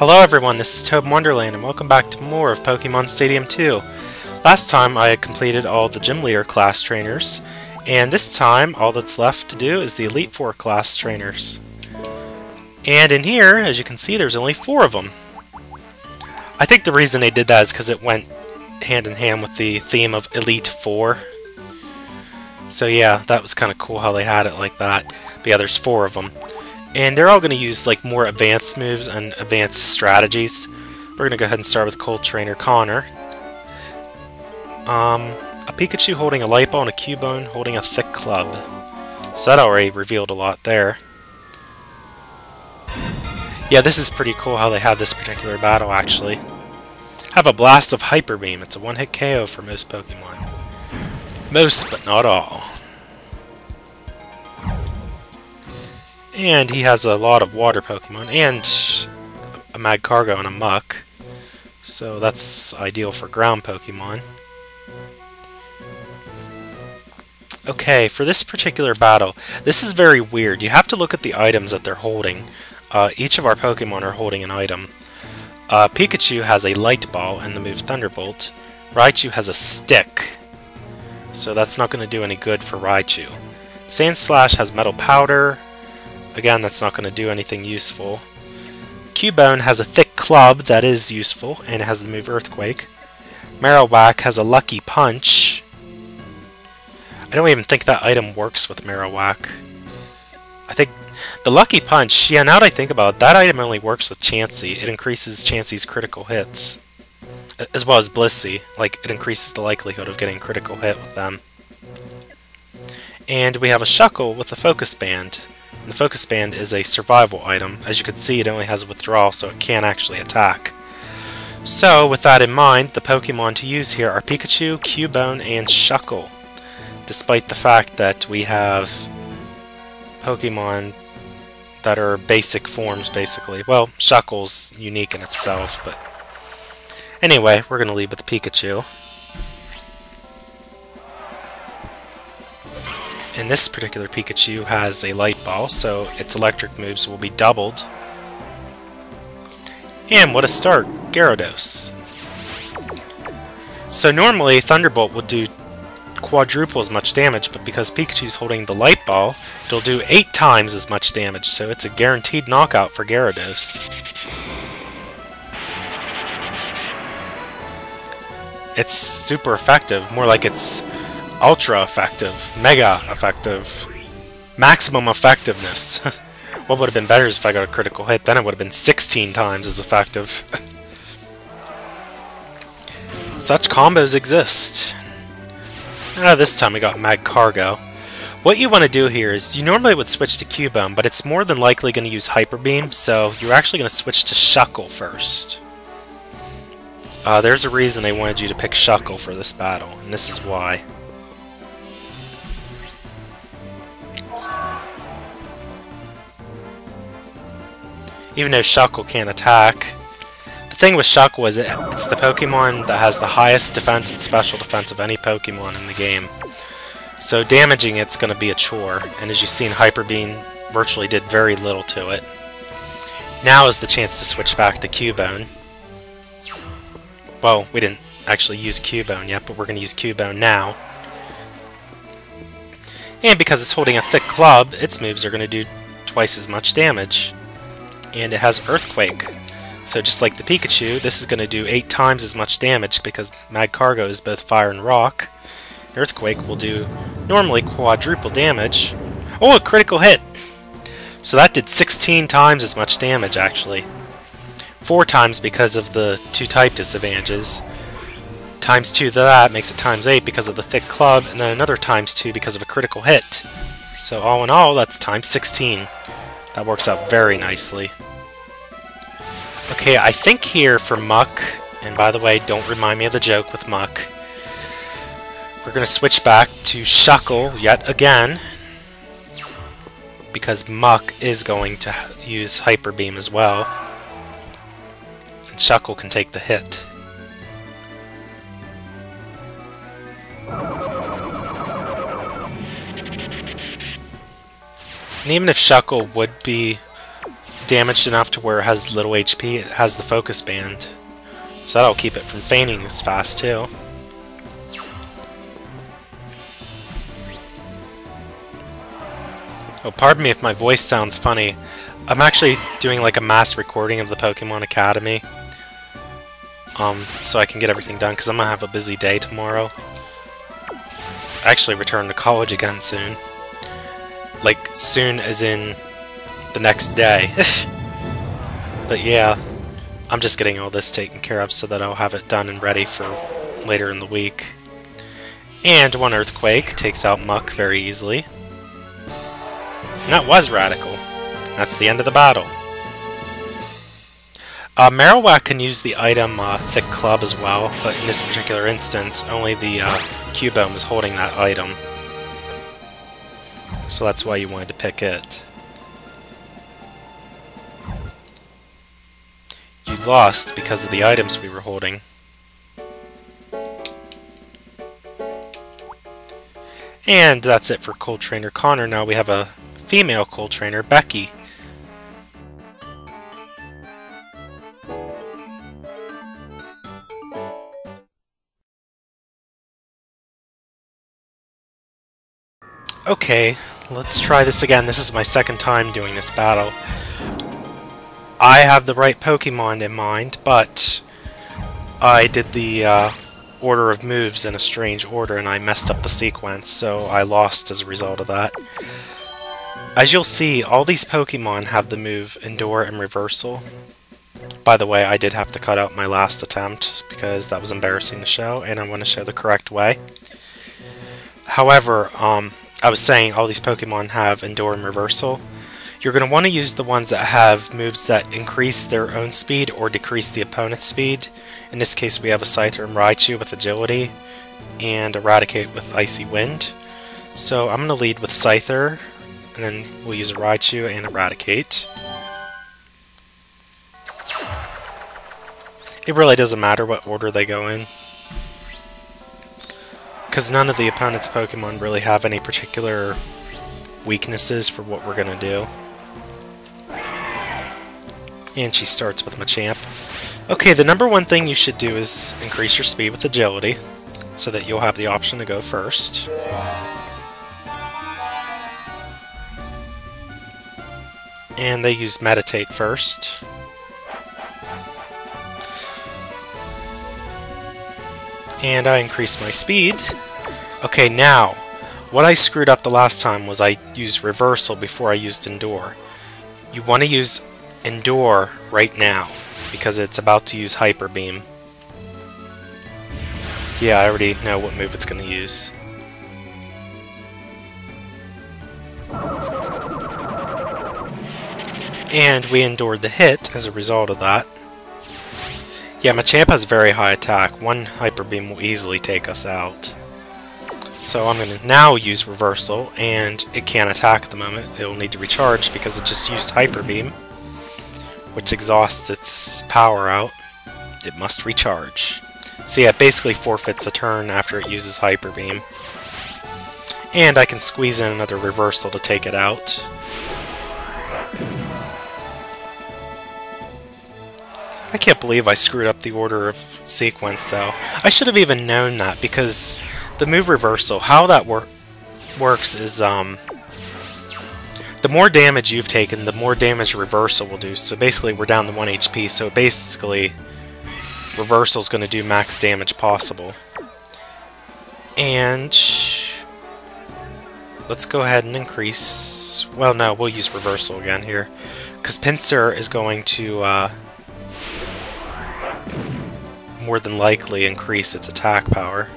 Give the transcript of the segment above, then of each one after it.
Hello everyone, this is ToadinWonderland and welcome back to more of Pokemon Stadium 2. Last time I had completed all the Gym Leader class trainers, and this time all that's left to do is the Elite Four class trainers. And in here, as you can see, there's only 4 of them. I think the reason they did that is because it went hand in hand with the theme of Elite Four. So yeah, that was kind of cool how they had it like that. But yeah, there's 4 of them. And they're all going to use like more advanced moves and advanced strategies. We're going to go ahead and start with Cold Trainer Connor. A Pikachu holding a Light Ball and a Cubone holding a Thick Club. So that already revealed a lot there. Yeah, this is pretty cool how they have this particular battle actually. Have a Blast of Hyper Beam. It's a one-hit KO for most Pokemon. Most, but not all. And he has a lot of water Pokemon, and a Magcargo and a Muck. So that's ideal for ground Pokemon. Okay, for this particular battle, this is very weird. You have to look at the items that they're holding. Each of our Pokemon are holding an item. Pikachu has a Light Ball and the move Thunderbolt. Raichu has a Stick. So that's not going to do any good for Raichu. Sandslash has Metal Powder. Again, that's not going to do anything useful. Cubone has a Thick Club that is useful, and it has the move Earthquake. Marowak has a Lucky Punch. I don't even think that item works with Marowak. I think the Lucky Punch, yeah, now that I think about it, that item only works with Chansey. It increases Chansey's critical hits. As well as Blissey. Like, it increases the likelihood of getting a critical hit with them. And we have a Shuckle with a Focus Band. And the Focus Band is a survival item. As you can see, it only has a withdrawal, so it can't actually attack. So, with that in mind, the Pokemon to use here are Pikachu, Cubone, and Shuckle. Despite the fact that we have Pokemon that are basic forms, basically. Well, Shuckle's unique in itself, but... Anyway, we're going to lead with Pikachu. And this particular Pikachu has a Light Ball, so its electric moves will be doubled. And what a start! Gyarados. So normally Thunderbolt will do quadruple as much damage, but because Pikachu's holding the Light Ball, it'll do 8 times as much damage, so it's a guaranteed knockout for Gyarados. It's super effective, more like it's ultra effective, mega effective, maximum effectiveness. What would have been better is if I got a critical hit, then it would have been 16 times as effective. Such combos exist. This time we got Magcargo. What you want to do here is, you normally would switch to Cubone, but it's more than likely going to use Hyper Beam, so you're actually going to switch to Shuckle first. There's a reason they wanted you to pick Shuckle for this battle, and this is why. Even though Shuckle can't attack. The thing with Shuckle is it's the Pokemon that has the highest defense and special defense of any Pokemon in the game. So damaging it's going to be a chore, and as you've seen, Hyper Beam virtually did very little to it. Now is the chance to switch back to Cubone. Well, we didn't actually use Cubone yet, but we're going to use Cubone now. And because it's holding a Thick Club, its moves are going to do twice as much damage. And it has Earthquake. So just like the Pikachu, this is going to do 8 times as much damage because Magcargo is both Fire and Rock. Earthquake will do normally quadruple damage. Oh, a critical hit! So that did 16 times as much damage actually. 4 times because of the 2 type disadvantages. Times 2 to that makes it times 8 because of the Thick Club, and then another times 2 because of a critical hit. So all in all, that's times 16. That works out very nicely. Okay, I think here for Muck, and by the way, don't remind me of the joke with Muck, we're going to switch back to Shuckle yet again, because Muck is going to use Hyper Beam as well, and Shuckle can take the hit. And even if Shuckle would be damaged enough to where it has little HP, it has the focus band. So that'll keep it from fainting as fast too. Oh, pardon me if my voice sounds funny. I'm actually doing like a mass recording of the Pokemon Academy. So I can get everything done, because I'm going to have a busy day tomorrow. I actually return to college again soon. Like, soon as in the next day. But yeah, I'm just getting all this taken care of so that I'll have it done and ready for later in the week. And one Earthquake takes out Muck very easily. And that was Radical. That's the end of the battle. Marowak can use the item Thick Club as well, but in this particular instance, only the Cubone is holding that item. So that's why you wanted to pick it. You lost because of the items we were holding. And that's it for Cold Trainer Connor. Now we have a female Cold Trainer, Becky. Okay, let's try this again. This is my second time doing this battle. I have the right Pokemon in mind, but I did the order of moves in a strange order and I messed up the sequence, so I lost as a result of that. As you'll see, all these Pokemon have the move Endure and Reversal. By the way, I did have to cut out my last attempt because that was embarrassing to show, and I want to show the correct way. However, I was saying all these Pokemon have Endure and Reversal. You're going to want to use the ones that have moves that increase their own speed or decrease the opponent's speed. In this case we have a Scyther and Raichu with Agility, and Eradicate with Icy Wind. So I'm going to lead with Scyther, and then we'll use a Raichu and Eradicate. It really doesn't matter what order they go in, because none of the opponent's Pokemon really have any particular weaknesses for what we're going to do. And she starts with Machamp. Okay, the number one thing you should do is increase your speed with Agility, so that you'll have the option to go first. And they use Meditate first. And I increase my speed. Okay, now, what I screwed up the last time was I used Reversal before I used Endure. You want to use Endure right now, because it's about to use Hyper Beam. Yeah, I already know what move it's going to use. And we endured the hit as a result of that. Yeah, Machamp has very high attack. One Hyper Beam will easily take us out. So I'm going to now use Reversal, and it can't attack at the moment. It will need to recharge because it just used Hyper Beam, which exhausts its power out. It must recharge. So yeah, it basically forfeits a turn after it uses Hyper Beam. And I can squeeze in another Reversal to take it out. I can't believe I screwed up the order of sequence, though. I should have even known that, because the move Reversal, how that works is, the more damage you've taken, the more damage Reversal will do. So basically, we're down to 1 HP, so basically, Reversal's going to do max damage possible. And let's go ahead and increase... Well, no, we'll use Reversal again here, because Pinsir is going to, more than likely increase its attack power.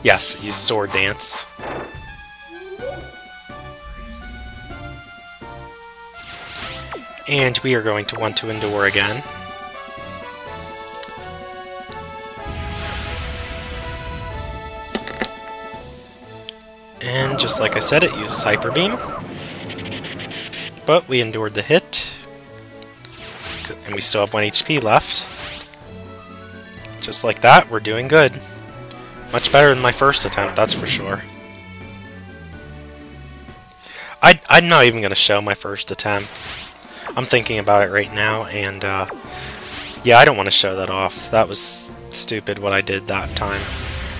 Yes, use Sword Dance. And we are going to want to Endure again. And just like I said, it uses Hyper Beam. But we endured the hit. And we still have 1 HP left. Just like that, we're doing good. Much better than my first attempt, that's for sure. I'm not even going to show my first attempt. I'm thinking about it right now, and yeah, I don't want to show that off. That was stupid what I did that time.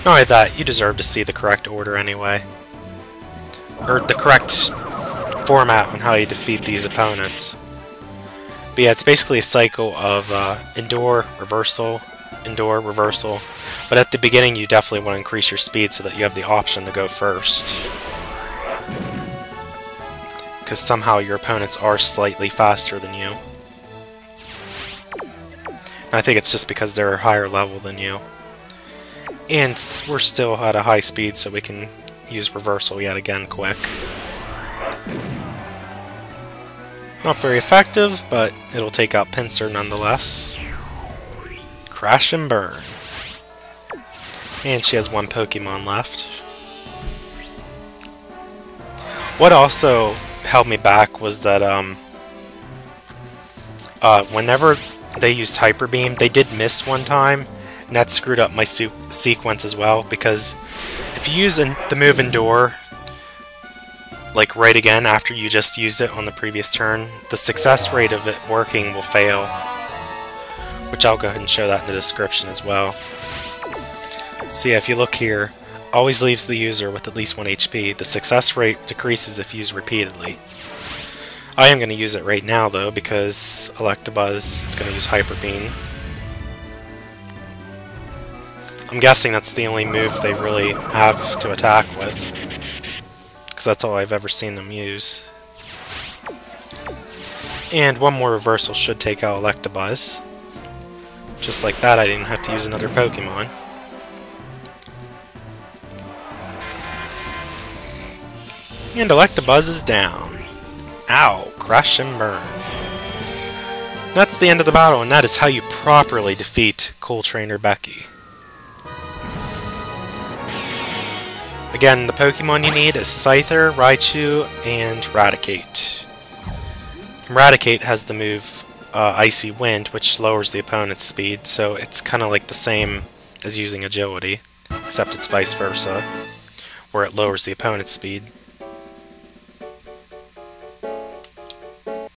Not only that, you deserve to see the correct order anyway. Or the correct format on how you defeat these opponents. But yeah, it's basically a cycle of endure, reversal, endure, reversal. But at the beginning, you definitely want to increase your speed so that you have the option to go first. Because somehow your opponents are slightly faster than you. And I think it's just because they're a higher level than you. And we're still at a high speed, so we can use reversal yet again quick. Not very effective, but it'll take out Pinsir nonetheless. Crash and burn. And she has one Pokemon left. What also held me back was that whenever they used Hyper Beam, they did miss one time, and that screwed up my sequence as well, because if you use the move Endure like right again after you just used it on the previous turn, the success rate of it working will fail, which I'll go ahead and show that in the description as well. So yeah, if you look here, always leaves the user with at least 1 HP. The success rate decreases if used repeatedly. I am going to use it right now though, because Electabuzz is going to use Hyper Beam. I'm guessing that's the only move they really have to attack with, because that's all I've ever seen them use. And one more reversal should take out Electabuzz. Just like that, I didn't have to use another Pokemon. And Electabuzz is down. Ow! Crush and burn. That's the end of the battle, and that is how you properly defeat Cool Trainer Becky. Again, the Pokemon you need is Scyther, Raichu, and Raticate. Raticate has the move Icy Wind, which lowers the opponent's speed, so it's kind of like the same as using Agility, except it's vice versa, where it lowers the opponent's speed.